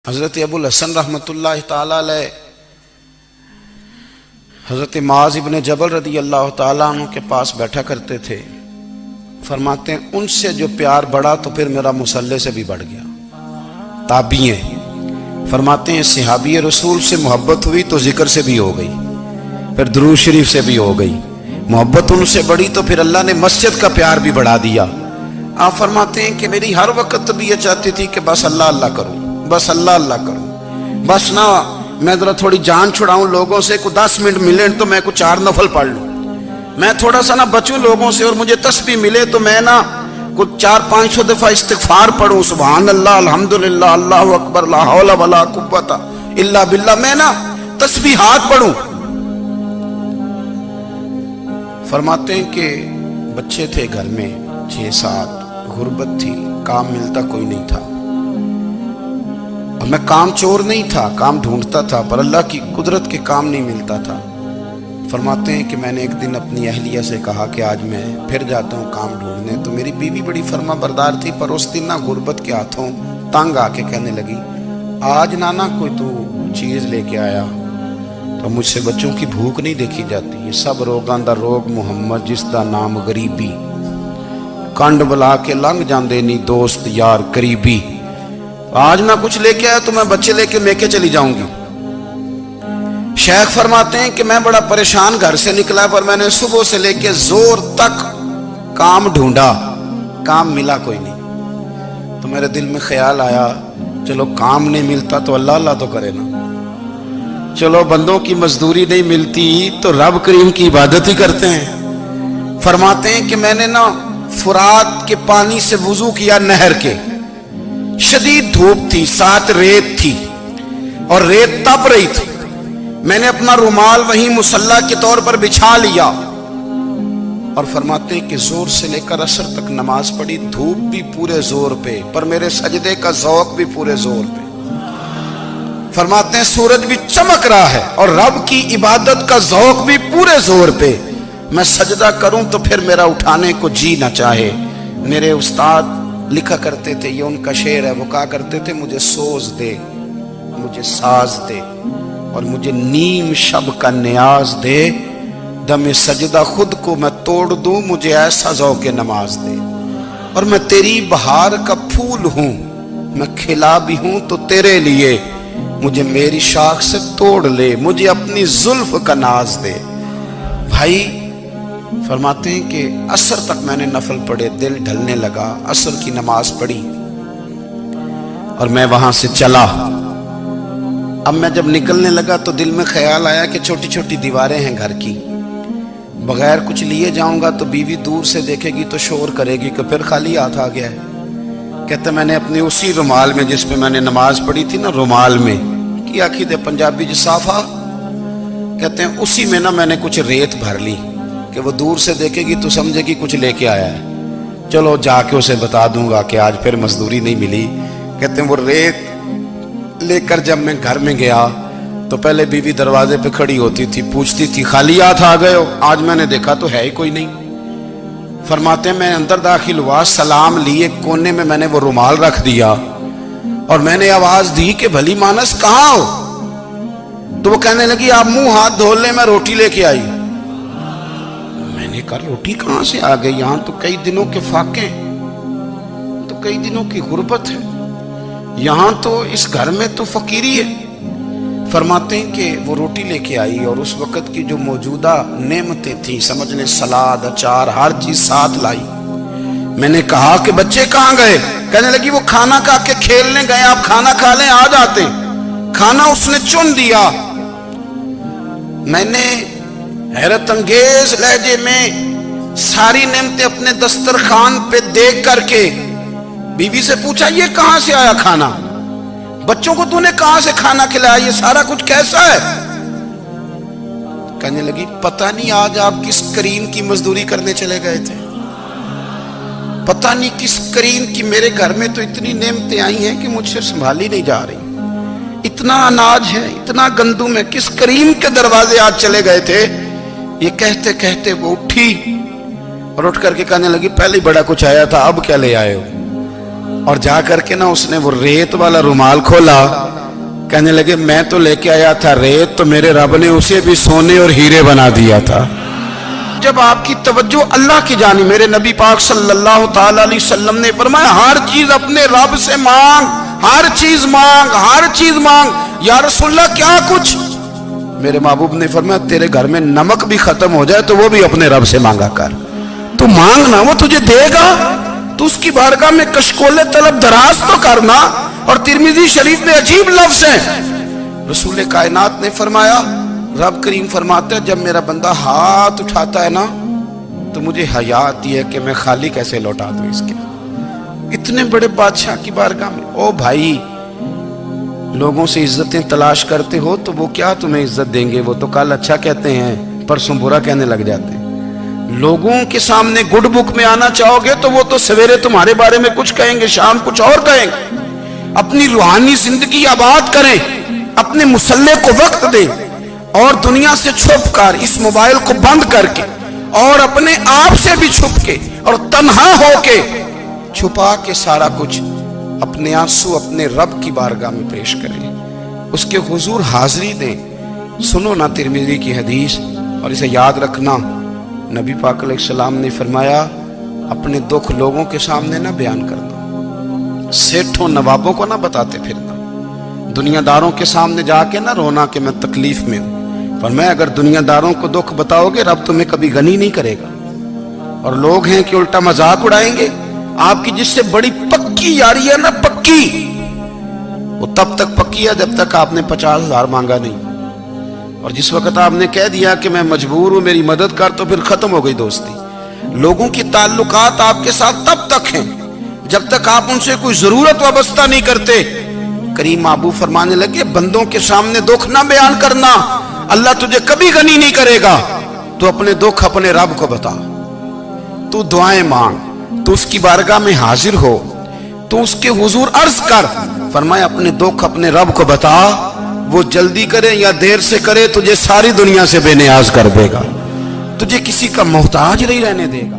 حضرت ابو الحسن رحمتullah تعالی علیہ حضرت معاذ ابن جبل رضی اللہ تعالیٰ عنہ کے پاس بیٹھا کرتے تھے۔ فرماتے ہیں ان سے جو پیار بڑھا تو پھر میرا مصلی سے بھی بڑھ گیا۔ تابعی ہیں، فرماتے ہیں صحابی رسول سے محبت ہوئی تو ذکر سے بھی ہو گئی، پھر درود شریف سے بھی ہو گئی۔ محبت ان سے بڑھی تو پھر اللہ نے مسجد کا پیار بھی بڑھا دیا۔ آپ فرماتے ہیں کہ میری ہر وقت طبیعت چاہتی تھی کہ بس اللہ اللہ کروں، بس اللہ اللہ کروں، بس نہ میں ذرا تھوڑی جان چھڑاؤں لوگوں سے، کوئی 10 منٹ ملے تو میں کوئی 4 نفل پڑھ لوں، میں تھوڑا سا نہ بچوں لوگوں سے، اور مجھے تسبیح ملے تو میں نہ کچھ 400-500 دفعہ استغفار پڑھوں، سبحان اللہ، الحمدللہ، اللہ اکبر، لا حول ولا قوت الا باللہ، میں نہ تسبیحات پڑھوں۔ فرماتے ہیں کہ بچے تھے گھر میں 6-7، غربت تھی، کام ملتا کوئی نہیں تھا، اور میں کام چور نہیں تھا، کام ڈھونڈتا تھا، پر اللہ کی قدرت کے کام نہیں ملتا تھا۔ فرماتے ہیں کہ میں نے ایک دن اپنی اہلیہ سے کہا کہ آج میں پھر جاتا ہوں کام ڈھونڈنے، تو میری بیوی بڑی فرما بردار تھی، پر اس دن نہ غربت کے ہاتھوں تنگ آ کے کہنے لگی آج نانا کوئی تو چیز لے کے آیا، تو مجھ سے بچوں کی بھوک نہیں دیکھی جاتی، یہ سب روگاں دا روگ محمد جس دا نام غریبی، کنڈ بلا کے لنگ جاندے نہیں دوست یار قریبی، آج نہ کچھ لے کے آیا تو میں بچے لے کے میکے چلی جاؤں گی۔ شیخ فرماتے ہیں کہ میں بڑا پریشان گھر سے نکلا، پر میں نے صبح سے لے کے زور تک کام ڈھونڈا، کام ملا کوئی نہیں، تو میرے دل میں خیال آیا چلو کام نہیں ملتا تو اللہ اللہ تو کرے نا، چلو بندوں کی مزدوری نہیں ملتی تو رب کریم کی عبادت ہی کرتے ہیں۔ فرماتے ہیں کہ میں نے نا فرات کے پانی سے وضو کیا، نہر کے، شدید دھوپ تھی، ساتھ ریت تھی اور ریت تپ رہی تھی، میں نے اپنا رومال وہیں مصلی کے طور پر بچھا لیا، اور فرماتے ہیں کہ زور سے لے کر عصر تک نماز پڑھی، دھوپ بھی پورے زور پہ، پر میرے سجدے کا ذوق بھی پورے زور پہ۔ فرماتے ہیں سورج بھی چمک رہا ہے اور رب کی عبادت کا ذوق بھی پورے زور پہ، میں سجدہ کروں تو پھر میرا اٹھانے کو جی نہ چاہے۔ میرے استاد لکھا کرتے تھے، یہ ان کا شعر ہے، وہ کہا کرتے تھے مجھے سوز دے، مجھے ساز دے، اور مجھے نیم شب کا نیاز دے، دم سجدہ خود کو میں توڑ دوں، مجھے ایسا ذوق نماز دے، اور میں تیری بہار کا پھول ہوں، میں کھلا بھی ہوں تو تیرے لیے، مجھے میری شاخ سے توڑ لے، مجھے اپنی زلف کا ناز دے۔ بھائی فرماتے ہیں کہ عصر تک میں نے نفل پڑھے، دل ڈھلنے لگا، عصر کی نماز پڑھی اور میں وہاں سے چلا۔ اب میں جب نکلنے لگا تو دل میں خیال آیا کہ چھوٹی چھوٹی دیواریں ہیں گھر کی، بغیر کچھ لیے جاؤں گا تو بیوی دور سے دیکھے گی تو شور کرے گی کہ پھر خالی ہاتھ آ گیا ہے۔ کہتے میں نے اپنی اسی رومال میں جس پہ میں نے نماز پڑھی تھی نا، رومال میں کی آخی دے پنجابی جسافہ کہتے ہیں، اسی میں نا میں نے کچھ ریت بھر لی کہ وہ دور سے دیکھے گی تو سمجھے گی کچھ لے کے آیا ہے، چلو جا کے اسے بتا دوں گا کہ آج پھر مزدوری نہیں ملی۔ کہتے ہیں وہ ریت لے کر جب میں گھر میں گیا تو پہلے بیوی دروازے پہ کھڑی ہوتی تھی، پوچھتی تھی خالی ہاتھ آ گئے ہو؟ آج میں نے دیکھا تو ہے ہی کوئی نہیں۔ فرماتے ہیں میں اندر داخل ہوا، سلام لیے، کونے میں میں نے وہ رومال رکھ دیا اور میں نے آواز دی کہ بھلی مانس کہاں ہو؟ تو وہ کہنے لگی آپ منہ ہاتھ دھو لیں، میں روٹی لے کے آئی۔ میں نے کہا روٹی کہاں سے آ گئی؟ یہاں تو کئی دنوں کے فاقے، تو کئی دنوں کی غربت ہے، یہاں تو اس گھر میں تو فقیری ہے۔ فرماتے ہیں کہ وہ روٹی لے کے آئی اور اس وقت کی جو موجودہ نعمتیں تھیں، سمجھ لیں سلاد، اچار، ہر چیز ساتھ لائی۔ میں نے کہا کہ بچے کہاں گئے؟ کہنے لگی وہ کھانا کھا کے کھیلنے گئے، آپ کھانا کھا لیں آ جاتے۔ کھانا اس نے چن دیا۔ میں نے حیرت انگیز لہجے میں ساری نعمتیں اپنے دسترخوان پہ دیکھ کر کے بیوی سے پوچھا یہ کہاں سے آیا کھانا؟ بچوں کو تو نے کہاں سے کھانا کھلایا؟ یہ سارا کچھ کیسا ہے؟ کہنے لگی پتہ نہیں آج آپ کس کریم کی مزدوری کرنے چلے گئے تھے، پتہ نہیں کس کریم کی، میرے گھر میں تو اتنی نعمتیں آئی ہیں کہ مجھ سے سنبھالی نہیں جا رہی، اتنا اناج ہے، اتنا گندم ہے، کس کریم کے دروازے آج چلے گئے تھے؟ یہ کہتے کہتے وہ اٹھی اور اٹھ کر کے کہنے لگی پہلے بڑا کچھ آیا تھا، اب کیا لے آئے ہو؟ اور جا کر کے نا اس نے وہ ریت والا رومال کھولا کہنے لگے میں تو لے کے آیا تھا ریت، تو میرے رب نے اسے بھی سونے اور ہیرے بنا دیا تھا۔ جب آپ کی توجہ اللہ کی جانب، میرے نبی پاک صلی اللہ تعالی علیہ وسلم نے فرمایا ہر چیز اپنے رب سے مانگ، ہر چیز مانگ، ہر چیز مانگ۔ یا رسول اللہ کیا کچھ؟ میرے محبوب نے فرمایا تیرے گھر میں نمک بھی ختم ہو جائے تو وہ بھی اپنے رب سے مانگا کر، تو مانگنا وہ تجھے دے گا، تو اس کی بارگاہ میں کشکول طلب دراز تو کرنا۔ اور ترمذی شریف میں عجیب لفظ ہے، رسول کائنات نے فرمایا، رب کریم فرماتا ہے جب میرا بندہ ہاتھ اٹھاتا ہے نا تو مجھے حیا آتی ہے کہ میں خالی کیسے لوٹا دوں اس کے۔ اتنے بڑے بادشاہ کی بارگاہ میں، او بھائی لوگوں سے عزتیں تلاش کرتے ہو تو وہ کیا تمہیں عزت دیں گے؟ وہ تو کل اچھا کہتے ہیں پرسوں برا کہنے لگ جاتے ہیں۔ لوگوں کے سامنے گڈ بک میں آنا چاہو گے تو وہ تو سویرے تمہارے بارے میں کچھ کہیں گے، شام کچھ اور کہیں گے۔ اپنی روحانی زندگی آباد کریں، اپنے مسلح کو وقت دیں، اور دنیا سے چھپ کر اس موبائل کو بند کر کے اور اپنے آپ سے بھی چھپ کے اور تنہا ہو کے چھپا کے سارا کچھ اپنے آنسو اپنے رب کی بارگاہ میں پیش کریں، اس کے حضور حاضری دیں۔ سنو نا ترمذی کی حدیث، اور اسے یاد رکھنا، نبی پاک علیہ السلام نے فرمایا اپنے دکھ لوگوں کے سامنے نہ بیان کرنا، سیٹھوں نوابوں کو نہ بتاتے پھرنا، دنیا داروں کے سامنے جا کے نہ رونا کہ میں تکلیف میں ہوں۔ فرمایا اگر دنیا داروں کو دکھ بتاؤ گے رب تمہیں کبھی غنی نہیں کرے گا۔ اور لوگ ہیں کہ الٹا مذاق اڑائیں گے آپ کی، جس سے بڑی پکی یاری ہے نا، پکی، وہ تب تک پکی ہے جب تک آپ نے 50,000 مانگا نہیں، اور جس وقت آپ نے کہہ دیا کہ میں مجبور ہوں میری مدد کر تو پھر ختم ہو گئی دوستی۔ لوگوں کی تعلقات آپ کے ساتھ تب تک ہیں جب تک آپ ان سے کوئی ضرورت وابستہ نہیں کرتے۔ کریم محبوب فرمانے لگے بندوں کے سامنے دکھ نہ بیان کرنا، اللہ تجھے کبھی غنی نہیں کرے گا۔ تو اپنے دکھ اپنے رب کو بتا، تو دعائیں مانگ، تو اس کی بارگاہ میں حاضر ہو، تو اس کے حضور عرض کر۔ فرمایا اپنے دکھ اپنے رب کو بتا، وہ جلدی کرے یا دیر سے کرے تجھے ساری دنیا سے بے نیاز کر دے گا، تجھے کسی کا محتاج نہیں رہنے دے گا۔